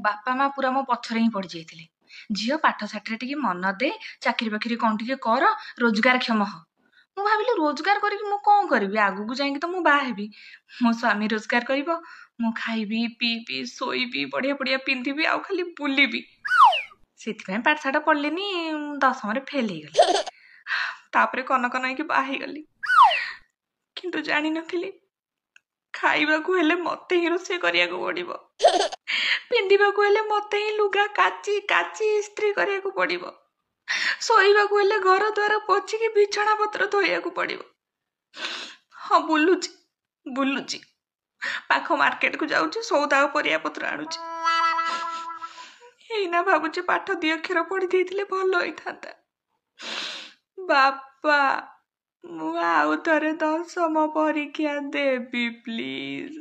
ବାପା ମା ପୁରା ମୋ ପଛରେ ହିଁ ପଡି ଯାଇଥିଲେ। ଝିଅ ପାଠ ସାଠରେ ଟିକେ ମନ ଦେ, ଚାକିରି ବାକିରି କଣ ଟିକେ କର, ରୋଜଗାର କ୍ଷମ ହ। ମୁଁ ଭାବିଲି ରୋଜଗାର କରିକି ମୁଁ କଣ କରିବି, ଆଗକୁ ଯାଇକି ତ ମୁଁ ବାହା ହେବି। ମୋ ସ୍ୱାମୀ ରୋଜଗାର କରିବ, ମୁଁ ଖାଇବି ପିଇବି ଶୋଇବି ବଢିଆ ବଢିଆ ପିନ୍ଧିବି ଆଉ ଖାଲି ବୁଲିବି। ସେଥିପାଇଁ ପାଠଶାଠ ପଢିଲିନି, 10ମରେ ଫେଲ ହେଇଗଲି। ତାପରେ କନକନ ହେଇକି ବାହା ହେଇଗଲି। କିନ୍ତୁ ଜାଣିନଥିଲି ଖାଇବାକୁ ହେଲେ ମତେ ହିଁ ରୋଷେଇ କରିବାକୁ ପଡିବ, ପିନ୍ଧିବାକୁ ହେଲେ ମତେ ହିଁ ଲୁଗା କାଚି କାଚି ଇସ୍ତ୍ରୀ କରିବାକୁ ପଡିବ, ଶୋଇବାକୁ ହେଲେ ଘର ଦ୍ୱାର ପୋଛିକି ବିଛଣା ପତ୍ର ଧୋଇବାକୁ ପଡିବ। ହଁ ବୁଲୁଛି ପାଖ ମାର୍କେଟକୁ ଯାଉଛି, ସଉଦା ଆଉ ପରିବା ପତ୍ର ଆଣୁଛି। ଏଇନା ଭାବୁଛି ପାଠ 2 ଅକ୍ଷର ପଢି ଦେଇଥିଲେ ଭଲ ହେଇଥାନ୍ତା। ବାପା, ମୁଁ ଆଉ ଥରେ 10ମ ପରୀକ୍ଷା ଦେବି ପ୍ଲିଜ।